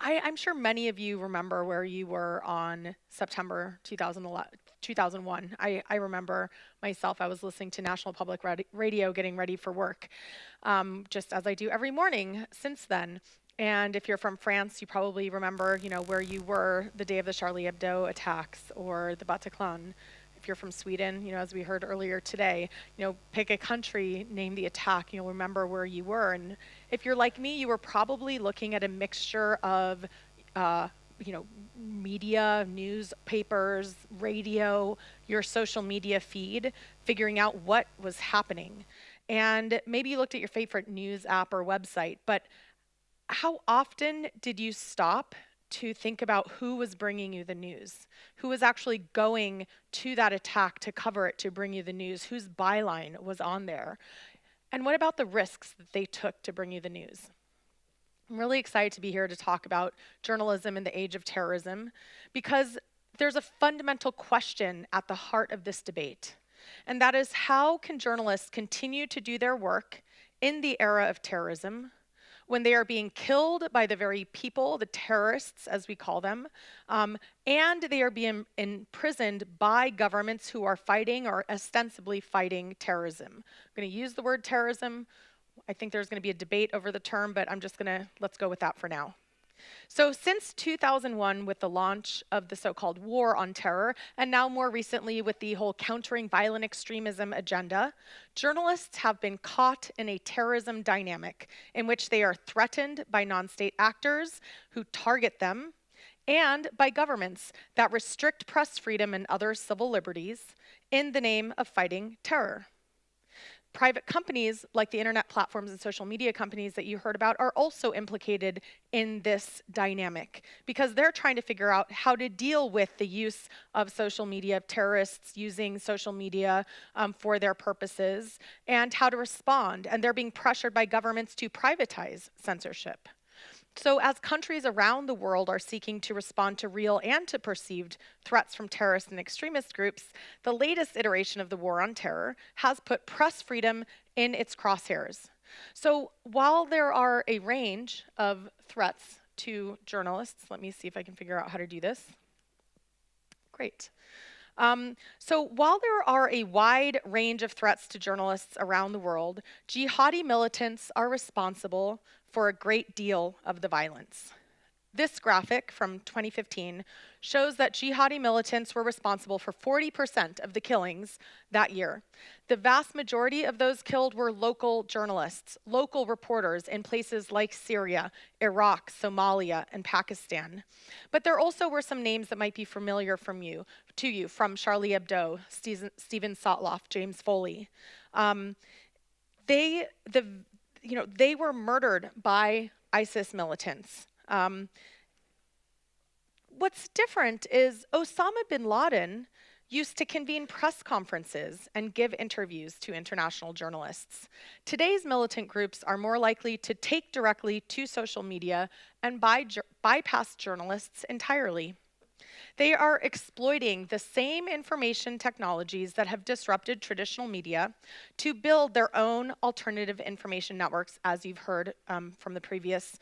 I'm sure many of you remember where you were on September 2011, 2001. I remember myself, I was listening to National Public Radio getting ready for work, just as I do every morning since then. And if you're from France, you probably remember, where you were the day of the Charlie Hebdo attacks or the Bataclan. If you're from Sweden, as we heard earlier today, pick a country, name the attack, you'll remember where you were. And if you're like me, you were probably looking at a mixture of, uh, media, newspapers, radio, your social media feed, figuring out what was happening. And maybe you looked at your favorite news app or website, but how often did you stop to think about who was bringing you the news? Who was actually going to that attack to cover it, to bring you the news? Whose byline was on there? And what about the risks that they took to bring you the news? I'm really excited to be here to talk about journalism in the age of terrorism because there's a fundamental question at the heart of this debate. And that is, how can journalists continue to do their work in the era of terrorism when they are being killed by the very people, the terrorists as we call them, and they are being imprisoned by governments who are fighting or ostensibly fighting terrorism? I'm going to use the word terrorism. I think there's going to be a debate over the term, but let's go with that for now. So since 2001, with the launch of the so-called war on terror, and now more recently with the whole countering violent extremism agenda, journalists have been caught in a terrorism dynamic in which they are threatened by non-state actors who target them and by governments that restrict press freedom and other civil liberties in the name of fighting terror. Private companies like the internet platforms and social media companies that you heard about are also implicated in this dynamic because they're trying to figure out how to deal with the use of social media, terrorists using social media for their purposes, and how to respond. And they're being pressured by governments to privatize censorship. So as countries around the world are seeking to respond to real and to perceived threats from terrorist and extremist groups, the latest iteration of the war on terror has put press freedom in its crosshairs. So while there are a range of threats to journalists, let me see if I can figure out how to do this. Great. So while there are a wide range of threats to journalists around the world, jihadi militants are responsible for a great deal of the violence. This graphic from 2015 shows that jihadi militants were responsible for 40% of the killings that year. The vast majority of those killed were local journalists, local reporters in places like Syria, Iraq, Somalia, and Pakistan. But there also were some names that might be familiar to you from Charlie Hebdo, Stephen Sotloff, James Foley. They were murdered by ISIS militants. What's different is Osama bin Laden used to convene press conferences and give interviews to international journalists. Today's militant groups are more likely to take directly to social media and bypass journalists entirely. They are exploiting the same information technologies that have disrupted traditional media to build their own alternative information networks, as you've heard from the previous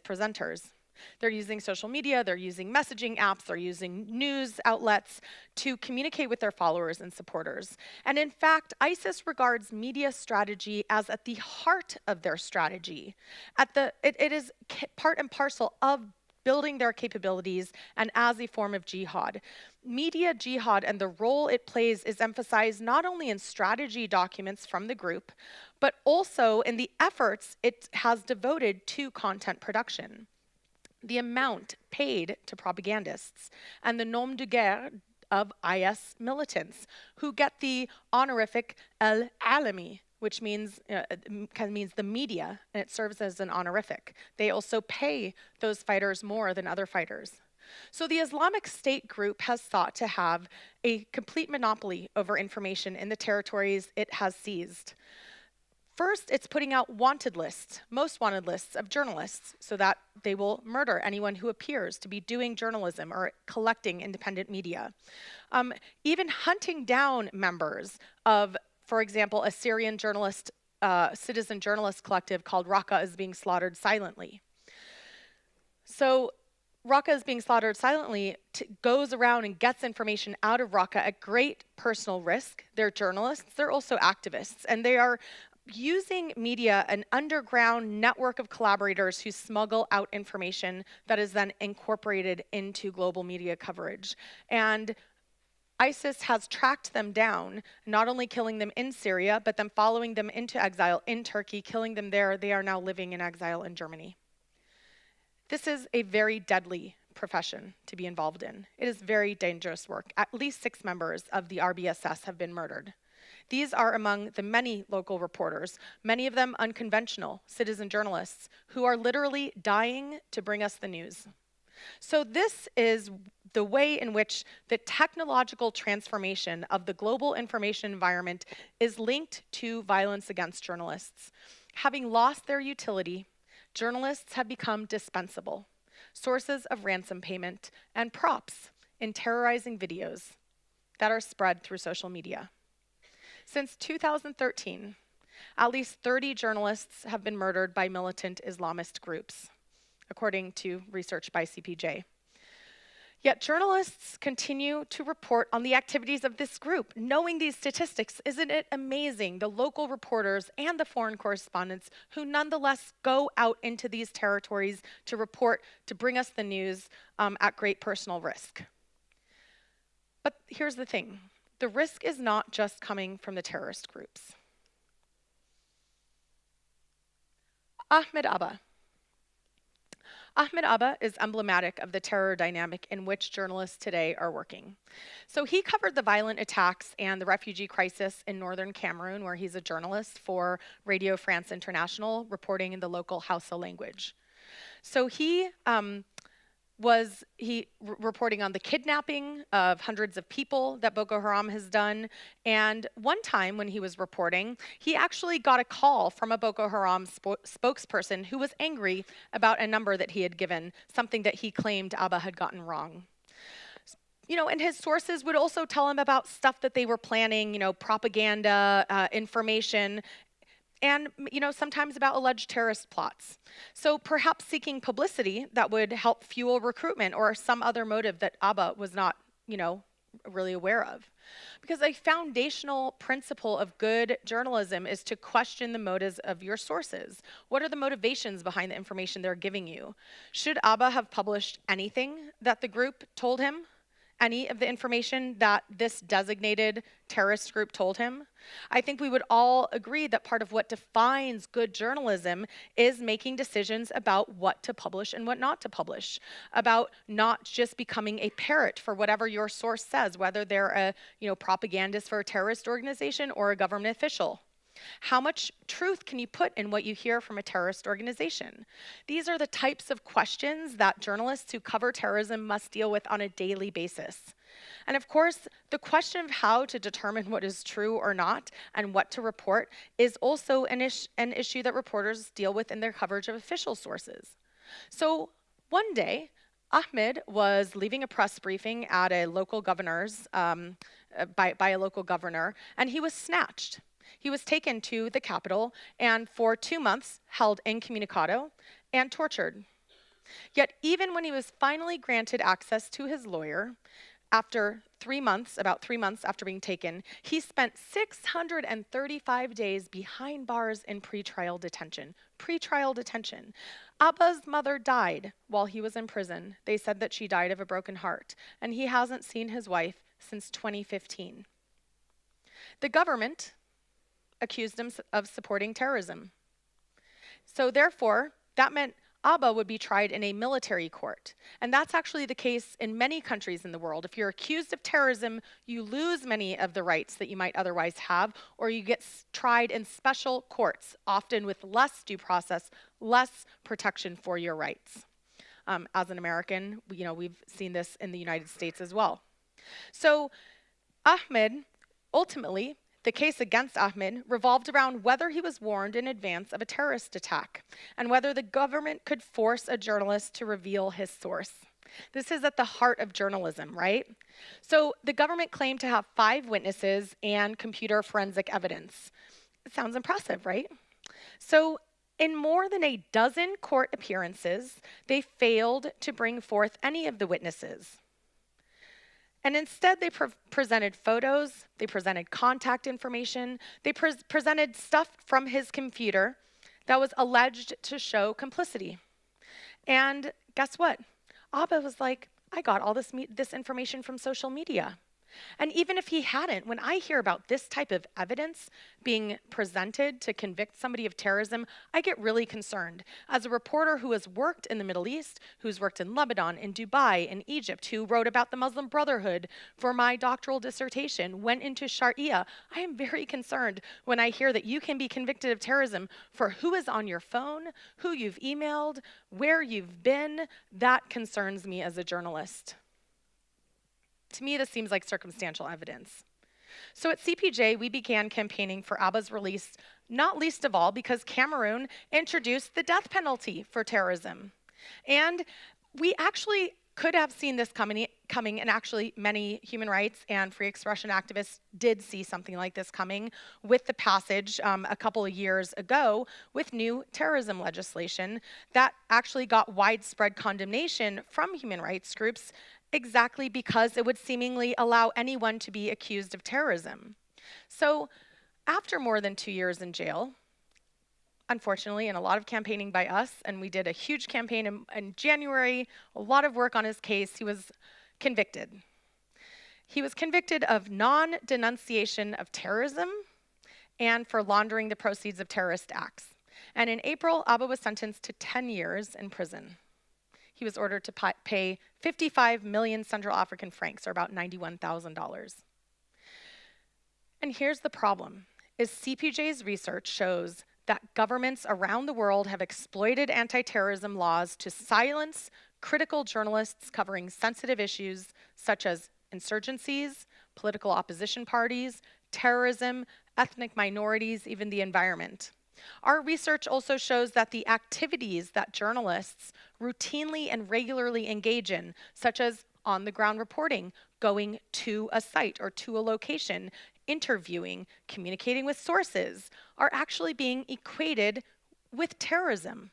presenters. They're using social media, they're using messaging apps, they're using news outlets to communicate with their followers and supporters. And in fact, ISIS regards media strategy as at the heart of their strategy. It is part and parcel of building their capabilities and as a form of jihad. Media jihad and the role it plays is emphasized not only in strategy documents from the group, but also in the efforts it has devoted to content production. The amount paid to propagandists and the nom de guerre of IS militants who get the honorific al-alami, which means the media, and it serves as an honorific. They also pay those fighters more than other fighters. So the Islamic State group has sought to have a complete monopoly over information in the territories it has seized. First, it's putting out wanted lists, most wanted lists of journalists, so that they will murder anyone who appears to be doing journalism or collecting independent media. Even hunting down members of, for example, a Syrian citizen journalist collective called Raqqa is being slaughtered silently. So Raqqa is being slaughtered silently, goes around and gets information out of Raqqa at great personal risk. They're journalists, they're also activists, and they are using media, an underground network of collaborators who smuggle out information that is then incorporated into global media coverage. And ISIS has tracked them down, not only killing them in Syria, but then following them into exile in Turkey, killing them there. They are now living in exile in Germany. This is a very deadly profession to be involved in. It is very dangerous work. At least 6 members of the RBSS have been murdered. These are among the many local reporters, many of them unconventional citizen journalists who are literally dying to bring us the news. So this is the way in which the technological transformation of the global information environment is linked to violence against journalists. Having lost their utility, journalists have become dispensable, sources of ransom payment and props in terrorizing videos that are spread through social media. Since 2013, at least 30 journalists have been murdered by militant Islamist groups, according to research by CPJ. Yet journalists continue to report on the activities of this group. Knowing these statistics, isn't it amazing? The local reporters and the foreign correspondents who nonetheless go out into these territories to report, to bring us the news at great personal risk. But here's the thing. The risk is not just coming from the terrorist groups. Ahmed Abba. Ahmed Abba is emblematic of the terror dynamic in which journalists today are working. So he covered the violent attacks and the refugee crisis in northern Cameroon, where he's a journalist for Radio France International, reporting in the local Hausa language. So he was reporting on the kidnapping of hundreds of people that Boko Haram has done. And one time when he was reporting, he actually got a call from a Boko Haram spokesperson who was angry about a number that he had given, something that he claimed Abba had gotten wrong. You know, and his sources would also tell him about stuff that they were planning, you know, propaganda, information, and sometimes about alleged terrorist plots. So perhaps seeking publicity that would help fuel recruitment or some other motive that Abba was not, really aware of. Because a foundational principle of good journalism is to question the motives of your sources. What are the motivations behind the information they're giving you? Should Abba have published anything that the group told him? Any of the information that this designated terrorist group told him? I think we would all agree that part of what defines good journalism is making decisions about what to publish and what not to publish, about not just becoming a parrot for whatever your source says, whether they're a propagandist for a terrorist organization or a government official. How much truth can you put in what you hear from a terrorist organization? These are the types of questions that journalists who cover terrorism must deal with on a daily basis. And of course, the question of how to determine what is true or not and what to report is also an issue that reporters deal with in their coverage of official sources. So one day, Ahmed was leaving a press briefing at a local governor's, by a local governor, and he was snatched. He was taken to the capital and for 2 months held incommunicado and tortured. Yet even when he was finally granted access to his lawyer, after 3 months, about 3 months after being taken, he spent 635 days behind bars in pretrial detention. Pretrial detention. Abba's mother died while he was in prison. They said that she died of a broken heart, and he hasn't seen his wife since 2015. The government accused him of supporting terrorism. So therefore, that meant Abba would be tried in a military court. And that's actually the case in many countries in the world. If you're accused of terrorism, you lose many of the rights that you might otherwise have, or you get tried in special courts, often with less due process, less protection for your rights. As an American, we've seen this in the United States as well. So Ahmed, ultimately, the case against Ahmed revolved around whether he was warned in advance of a terrorist attack and whether the government could force a journalist to reveal his source. This is at the heart of journalism, right? So the government claimed to have 5 witnesses and computer forensic evidence. It sounds impressive, right? So In more than a dozen court appearances, they failed to bring forth any of the witnesses. And instead, they presented photos, they presented contact information, they presented stuff from his computer that was alleged to show complicity. And guess what? Abba was like, I got all this information from social media. And even if he hadn't, when I hear about this type of evidence being presented to convict somebody of terrorism, I get really concerned. As a reporter who has worked in the Middle East, who's worked in Lebanon, in Dubai, in Egypt, who wrote about the Muslim Brotherhood for my doctoral dissertation, went into Sharia, I am very concerned when I hear that you can be convicted of terrorism for who is on your phone, who you've emailed, where you've been. That concerns me as a journalist. To me, this seems like circumstantial evidence. So at CPJ, we began campaigning for Abba's release, not least of all because Cameroon introduced the death penalty for terrorism. And we actually could have seen this coming, and actually many human rights and free expression activists did see something like this coming with the passage a couple of years ago with new terrorism legislation that actually got widespread condemnation from human rights groups exactly because it would seemingly allow anyone to be accused of terrorism. So after more than 2 years in jail, unfortunately, and a lot of campaigning by us, and we did a huge campaign in January, a lot of work on his case, he was convicted. He was convicted of non-denunciation of terrorism and for laundering the proceeds of terrorist acts. And in April, Abba was sentenced to 10 years in prison. He was ordered to pay 55 million Central African francs, or about $91,000. And here's the problem, is CPJ's research shows that governments around the world have exploited anti-terrorism laws to silence critical journalists covering sensitive issues such as insurgencies, political opposition parties, terrorism, ethnic minorities, even the environment. Our research also shows that the activities that journalists routinely and regularly engage in, such as on-the-ground reporting, going to a site or to a location, interviewing, communicating with sources, are actually being equated with terrorism.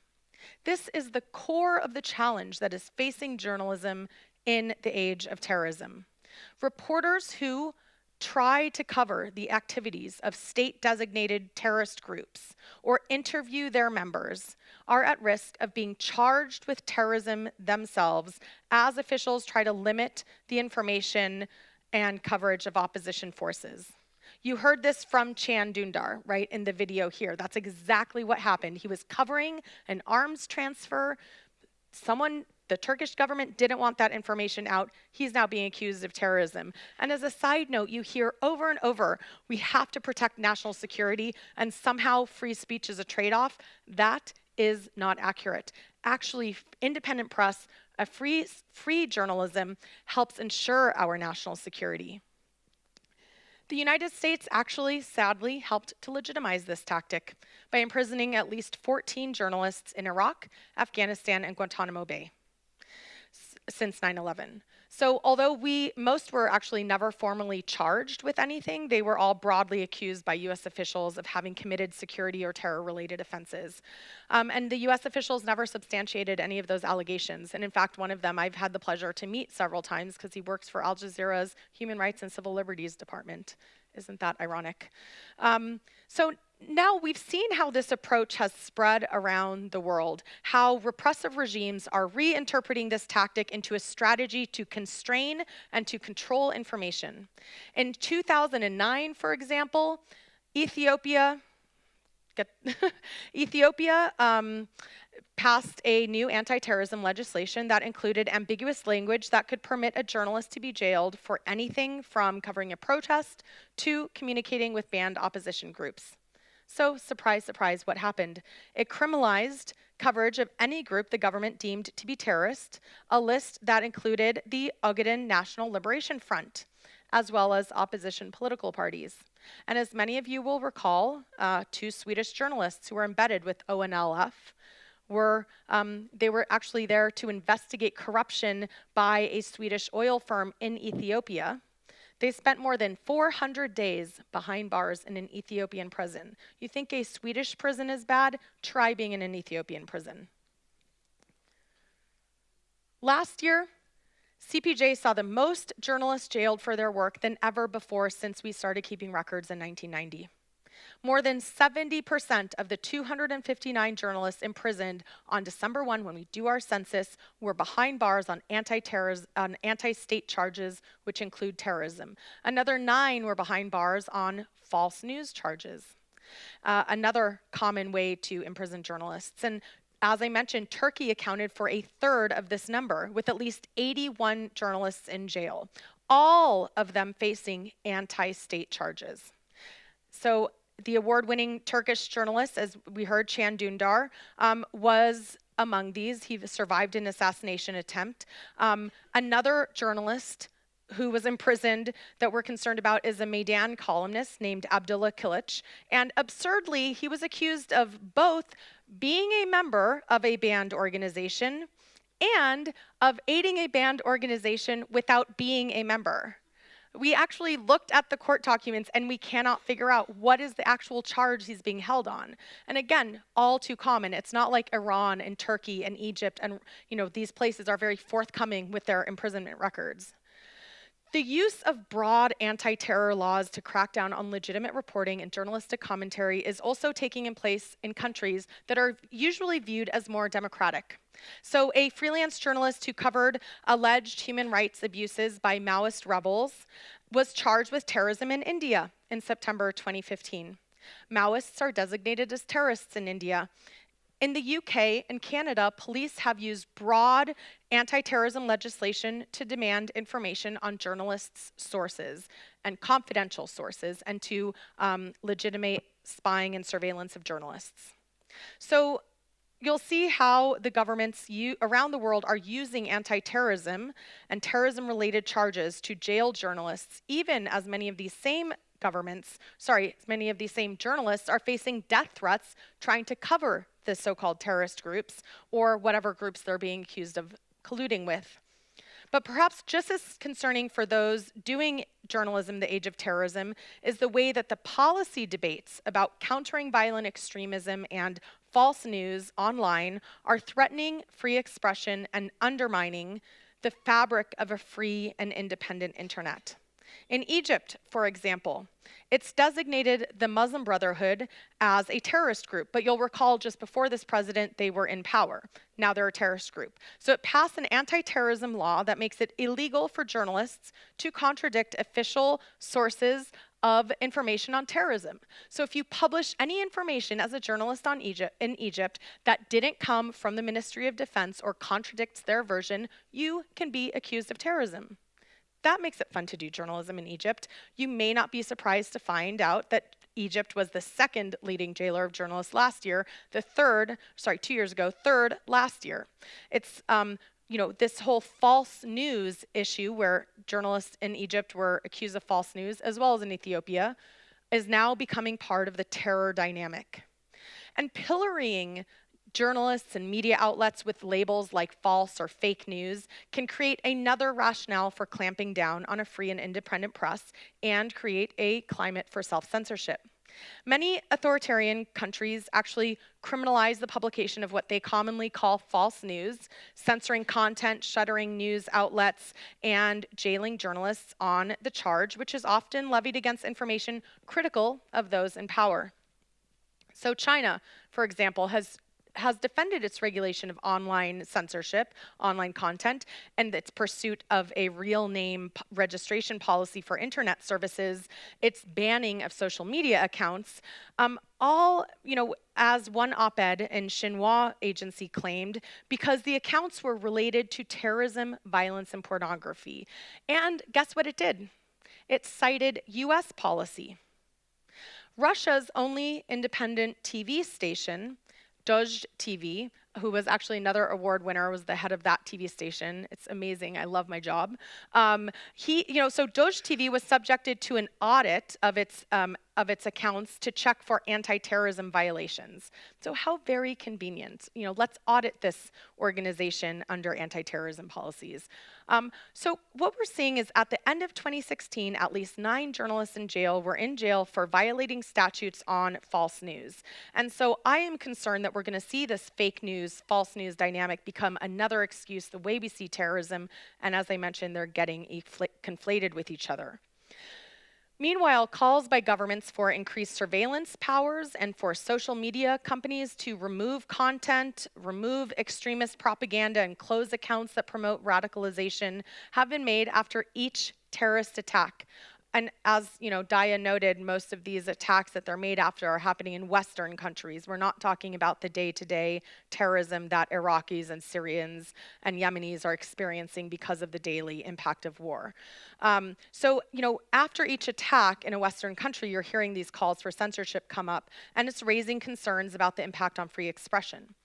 This is the core of the challenge that is facing journalism in the age of terrorism. Reporters who try to cover the activities of state-designated terrorist groups or interview their members are at risk of being charged with terrorism themselves as officials try to limit the information and coverage of opposition forces. You heard this from Chan Dündar, right, in the video here. That's exactly what happened. He was covering an arms transfer. The Turkish government didn't want that information out. He's now being accused of terrorism. And as a side note, you hear over and over, we have to protect national security and somehow free speech is a trade-off. That is not accurate. Actually, independent press, a free journalism helps ensure our national security. The United States actually, sadly, helped to legitimize this tactic by imprisoning at least 14 journalists in Iraq, Afghanistan, and Guantanamo Bay since 9/11. So although most were actually never formally charged with anything, they were all broadly accused by US officials of having committed security or terror-related offenses. And the US officials never substantiated any of those allegations. And in fact, one of them I've had the pleasure to meet several times because he works for Al Jazeera's Human Rights and Civil Liberties Department. Isn't that ironic? So now we've seen how this approach has spread around the world, how repressive regimes are reinterpreting this tactic into a strategy to constrain and to control information. In 2009, for example, Ethiopia passed a new anti-terrorism legislation that included ambiguous language that could permit a journalist to be jailed for anything from covering a protest to communicating with banned opposition groups. So, surprise, surprise, what happened? It criminalized coverage of any group the government deemed to be terrorist, a list that included the Ogaden National Liberation Front, as well as opposition political parties. And as many of you will recall, 2 Swedish journalists who were embedded with ONLF were actually there to investigate corruption by a Swedish oil firm in Ethiopia. They spent more than 400 days behind bars in an Ethiopian prison. You think a Swedish prison is bad? Try being in an Ethiopian prison. Last year, CPJ saw the most journalists jailed for their work than ever before since we started keeping records in 1990. More than 70% of the 259 journalists imprisoned on December 1, when we do our census, were behind bars on anti-state charges, which include terrorism. Another 9 were behind bars on false news charges. Another common way to imprison journalists. And as I mentioned, Turkey accounted for a third of this number, with at least 81 journalists in jail, all of them facing anti-state charges. So the award-winning Turkish journalist, as we heard, Can Dündar, was among these. He survived an assassination attempt. Another journalist who was imprisoned that we're concerned about is a Meydan columnist named Abdullah Kilic. And absurdly, he was accused of both being a member of a banned organization and of aiding a banned organization without being a member. We actually looked at the court documents and we cannot figure out what is the actual charge he's being held on. And again, all too common. It's not like Iran and Turkey and Egypt and these places are very forthcoming with their imprisonment records. The use of broad anti-terror laws to crack down on legitimate reporting and journalistic commentary is also taking place in countries that are usually viewed as more democratic. So a freelance journalist who covered alleged human rights abuses by Maoist rebels was charged with terrorism in India in September 2015. Maoists are designated as terrorists in India. In the UK and Canada, police have used broad anti-terrorism legislation to demand information on journalists' sources and confidential sources and to legitimate spying and surveillance of journalists. So you'll see how the governments around the world are using anti-terrorism and terrorism-related charges to jail journalists, even as many of these same journalists are facing death threats trying to cover the so-called terrorist groups or whatever groups they're being accused of colluding with. But perhaps just as concerning for those doing journalism in the age of terrorism is the way that the policy debates about countering violent extremism and false news online are threatening free expression and undermining the fabric of a free and independent internet. In Egypt, for example, it's designated the Muslim Brotherhood as a terrorist group, but you'll recall just before this president, they were in power. Now they're a terrorist group. So it passed an anti-terrorism law that makes it illegal for journalists to contradict official sources of information on terrorism. So if you publish any information as a journalist in Egypt that didn't come from the Ministry of Defense or contradicts their version, you can be accused of terrorism. That makes it fun to do journalism in Egypt. You may not be surprised to find out that Egypt was the second leading jailer of journalists last year, 2 years ago, third last year. It's, this whole false news issue where journalists in Egypt were accused of false news, as well as in Ethiopia, is now becoming part of the terror dynamic. And pillorying journalists and media outlets with labels like false or fake news can create another rationale for clamping down on a free and independent press and create a climate for self-censorship. Many authoritarian countries actually criminalize the publication of what they commonly call false news, censoring content, shuttering news outlets, and jailing journalists on the charge, which is often levied against information critical of those in power. So China, for example, has defended its regulation of online censorship, online content, and its pursuit of a real name registration policy for internet services, its banning of social media accounts, as one op-ed in Xinhua agency claimed, because the accounts were related to terrorism, violence, and pornography. And guess what it did? It cited US policy. Russia's only independent TV station, Dozh TV, who was actually another award winner, was the head of that TV station. It's amazing. I love my job. So Dozh TV was subjected to an audit of its of its accounts to check for anti-terrorism violations. So how very convenient. Let's audit this organization under anti-terrorism policies. So what we're seeing is at the end of 2016, at least 9 journalists were in jail for violating statutes on false news. And so I am concerned that we're going to see this fake news, false news dynamic become another excuse the way we see terrorism. And as I mentioned, they're getting conflated with each other. Meanwhile, calls by governments for increased surveillance powers and for social media companies to remove content, remove extremist propaganda, and close accounts that promote radicalization have been made after each terrorist attack. And as Daya noted, most of these attacks that they're made after are happening in Western countries. We're not talking about the day-to-day terrorism that Iraqis and Syrians and Yemenis are experiencing because of the daily impact of war. So after each attack in a Western country, you're hearing these calls for censorship come up, and it's raising concerns about the impact on free expression.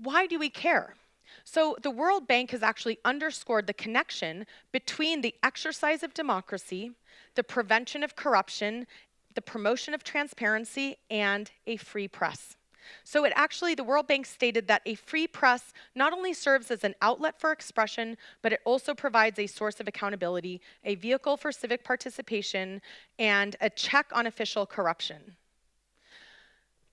Why do we care? So the World Bank has actually underscored the connection between the exercise of democracy, the prevention of corruption, the promotion of transparency, and a free press. So the World Bank stated that a free press not only serves as an outlet for expression, but it also provides a source of accountability, a vehicle for civic participation, and a check on official corruption.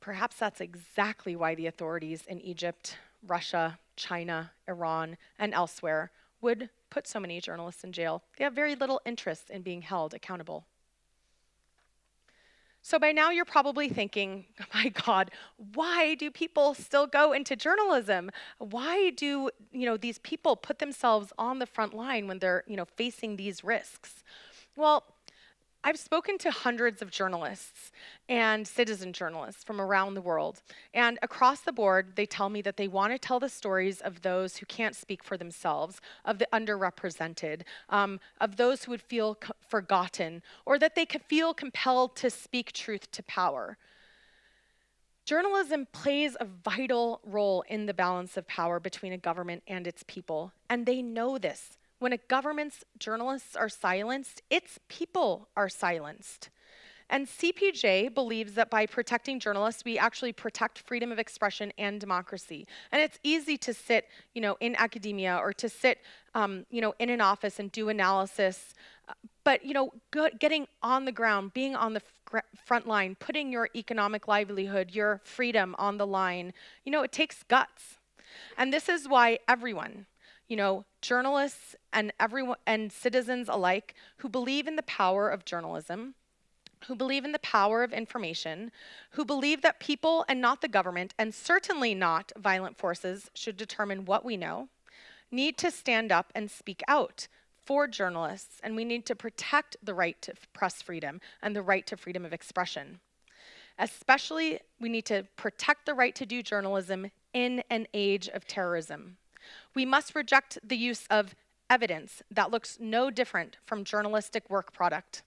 Perhaps that's exactly why the authorities in Egypt, Russia, China, Iran, and elsewhere would put so many journalists in jail. They have very little interest in being held accountable. So by now you're probably thinking, oh my God, why do people still go into journalism? Why do these people put themselves on the front line when they're facing these risks? Well, I've spoken to hundreds of journalists and citizen journalists from around the world. And across the board, they tell me that they want to tell the stories of those who can't speak for themselves, of the underrepresented, of those who would feel forgotten, or that they could feel compelled to speak truth to power. Journalism plays a vital role in the balance of power between a government and its people, and they know this. When a government's journalists are silenced, its people are silenced. And CPJ believes that by protecting journalists, we actually protect freedom of expression and democracy. And it's easy to sit, in academia or to sit, in an office and do analysis. But, getting on the ground, being on the front line, putting your economic livelihood, your freedom on the line, it takes guts. And this is why everyone, journalists and everyone and citizens alike who believe in the power of journalism, who believe in the power of information, who believe that people and not the government, and certainly not violent forces, should determine what we know, need to stand up and speak out for journalists, and we need to protect the right to press freedom and the right to freedom of expression. Especially, we need to protect the right to do journalism in an age of terrorism. We must reject the use of evidence that looks no different from journalistic work product.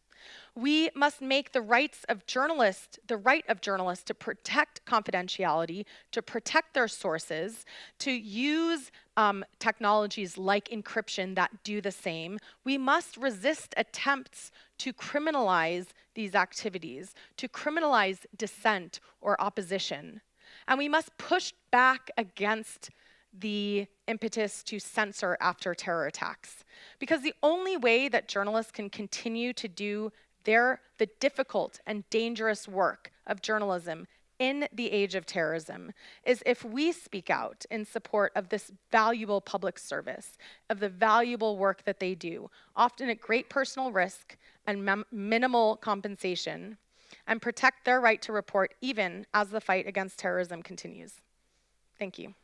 We must make the right of journalists to protect confidentiality, to protect their sources, to use technologies like encryption that do the same. We must resist attempts to criminalize these activities, to criminalize dissent or opposition. And we must push back against the impetus to censor after terror attacks. Because the only way that journalists can continue to do the difficult and dangerous work of journalism in the age of terrorism is if we speak out in support of this valuable public service, of the valuable work that they do, often at great personal risk and minimal compensation, and protect their right to report even as the fight against terrorism continues. Thank you.